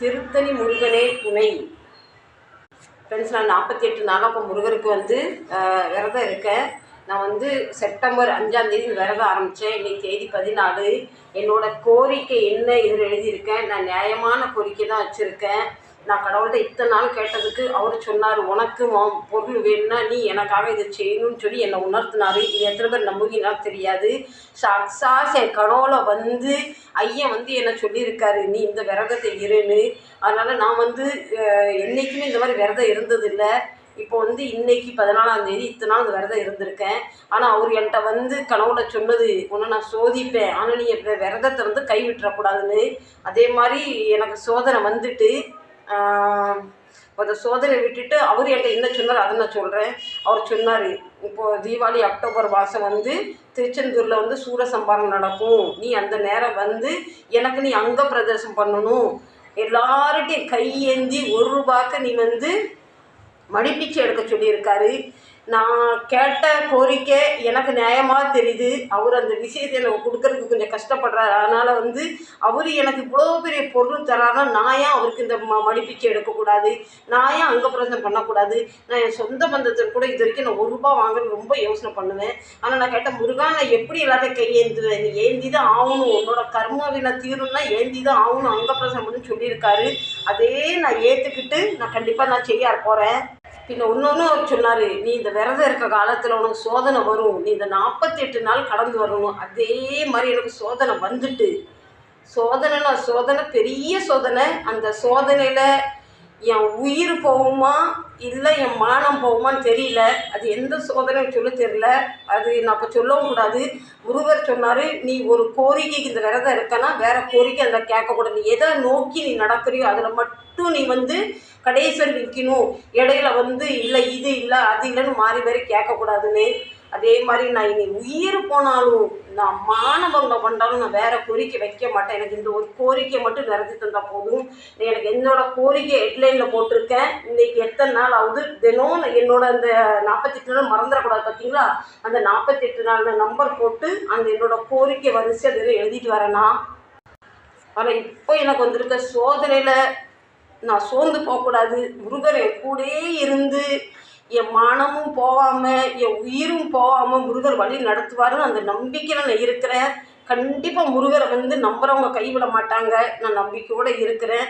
திருத்தணி முருகனே துணை. ஃப்ரெண்ட்ஸ், நான் 48 நாளாக இப்போ முருகருக்கு விரதம் இருக்கேன். நான் செப்டம்பர் 5ஆம் தேதி விரதம் ஆரம்பித்தேன். இன்றைக்கி தேதி 14. என்னோடய கோரிக்கை என்ன இதில் எழுதியிருக்கேன். நான் நியாயமான கோரிக்கை தான் வச்சுருக்கேன். நான் கடவுள்கிட்ட இத்தனை நாள் கேட்டதுக்கு அவர் சொன்னார், உனக்கு பொருள் வேணும்னா நீ எனக்காக இதை செய்யணும்னு சொல்லி என்னை உணர்த்தினார். இது எத்தனை பேர் நம்புவீங்கன்னா தெரியாது. சாக்ஸாஸ் என் கனவுல ஐயன் என்னை சொல்லியிருக்காரு, நீ இந்த விரதத்தை இருன்னு. அதனால் நான் என்றைக்குமே இந்த மாதிரி விரதம் இருந்ததில்லை. இப்போ இன்னைக்கு 14ஆம் தேதி இத்தனை நாள் இந்த விரதம் இருந்திருக்கேன். ஆனால் அவர் என்கிட்ட கனவுல சொன்னது, உன்னை நான் சோதிப்பேன், ஆனால் நீ விரதத்தை கை விட்டுறக்கூடாதுன்னு. அதே மாதிரி எனக்கு சோதனை வந்துட்டு அந்த சோதனை விட்டுட்டு அவர் என்கிட்ட என்ன சொன்னார் அதை நான் சொல்கிறேன். அவர் சொன்னார், இப்போது தீபாவளி அக்டோபர் மாதம் திருச்செந்தூரில் சூரசம்பாரம் நடக்கும். நீ அந்த நேரம் எனக்கு நீ அங்க பிரதர்சனம் பண்ணணும். எல்லார்ட்டையும் கையேந்தி ₹1 நீ மடிப்பிச்சு எடுக்க சொல்லியிருக்காரு. நான் கேட்ட கோரிக்கை எனக்கு நியாயமாக தெரியுது. அவர் அந்த விஷயத்தை எனக்கு கொடுக்கறதுக்கு கொஞ்சம் கஷ்டப்படுறாரு. அதனால் அவர் எனக்கு இவ்வளோ பெரிய பொருள் தராருன்னா நான் ஏன் அவருக்கு இந்த மடிப்பிச்சு எடுக்கக்கூடாது, நான் ஏன் அங்கப்பிரதம் பண்ணக்கூடாது. நான் என் சொந்த பந்தத்தில் கூட இது வரைக்கும் நான் ₹1 வாங்குறது ரொம்ப யோசனை பண்ணுவேன். ஆனால் நான் கேட்ட, முருகா நான் எப்படி எல்லாத்தையும் கையேந்துவேன், நீ ஏந்தி தான் ஆகணும், உன்னோட கர்மாவினை தீரும்னா ஏந்தி தான் ஆகணும், அங்கப்பிரதம் பண்ணு சொல்லியிருக்காரு. அதே நான் ஏற்றுக்கிட்டு நான் கண்டிப்பாக நான் செய்ய போகிறேன். பின்ன இன்னொன்று அவர் சொன்னார், நீ இந்த விரதம் இருக்க காலத்தில் உனக்கு சோதனை வரும், நீ இந்த 48 நாள் கடந்து வரணும். அதே மாதிரி எனக்கு சோதனை வந்துட்டு, சோதனை பெரிய சோதனை. அந்த சோதனையில் என் உயிர் போகுமா இல்லை என் மானம் போகுமான்னு தெரியல. அது எந்த சோதனைன்னு சொல்ல தெரியல. அது நான் இப்போ சொல்லவும் கூடாது. முருகர் சொன்னார், நீ ஒரு கோரிக்கைக்கு இந்த விரதம் இருக்கன்னா வேறு கோரிக்கை அதில் கேட்கக்கூடாது. நீ எதை நோக்கி நீ நடக்கிறியோ அதில் மட்டும் நீ கடைசியில் நிற்கணும். இடையில இல்லை இது இல்லை அது இல்லைன்னு மாறி மாறி கேட்கக்கூடாதுன்னு. அதே மாதிரி நான் இனி உயிர் போனாலும் நான் மானபங்கம் பண்ணாலும் நான் வேறு கோரிக்கை வைக்க மாட்டேன். எனக்கு இந்த ஒரு கோரிக்கை மட்டும் நிறைஞ்சு தந்தால் போதும். எனக்கு என்னோடய கோரிக்கை ஹெட்லைனில் போட்டிருக்கேன். இன்றைக்கி எத்தனை நாள் ஆகுது, தினம் என்னோட அந்த 48 நாள் மறந்துடக்கூடாது. பார்த்தீங்களா, அந்த 48 நாள் நம்பர் போட்டு அந்த என்னோடய கோரிக்கை வரிசை அதில் எழுதிட்டு வரேன்னா. ஆனால் இப்போ எனக்கு வந்திருக்க சோதனையில் நான் சோர்ந்து போகக்கூடாது. முருகர் என் கூடயே இருந்து என் மானமும் போகாமல் என் உயிரும் போகாமல் முருகர் வழி நடத்துவாருன்னு அந்த நம்பிக்கையில் நான் இருக்கிறேன். கண்டிப்பாக முருகரை நம்புகிறவங்க கைவிட மாட்டாங்க. நான் நம்பிக்கையோடு இருக்கிறேன்.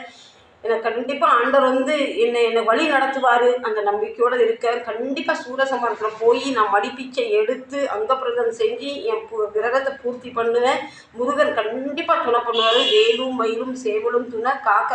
எனக்கு கண்டிப்பாக ஆண்டவர் என்னை வழி நடத்துவார், அந்த நம்பிக்கையோடு இருக்கேன். கண்டிப்பாக சூரசம்பாரத்தில் போய் நான் மடிப்பிச்சை எடுத்து அங்கப்பிரதம் செஞ்சு என் விரதத்தை பூர்த்தி பண்ணுவேன். முருகன் கண்டிப்பாக துணை பண்ணுவார். வேலும் மயிலும் சேவலும் துணை காக்க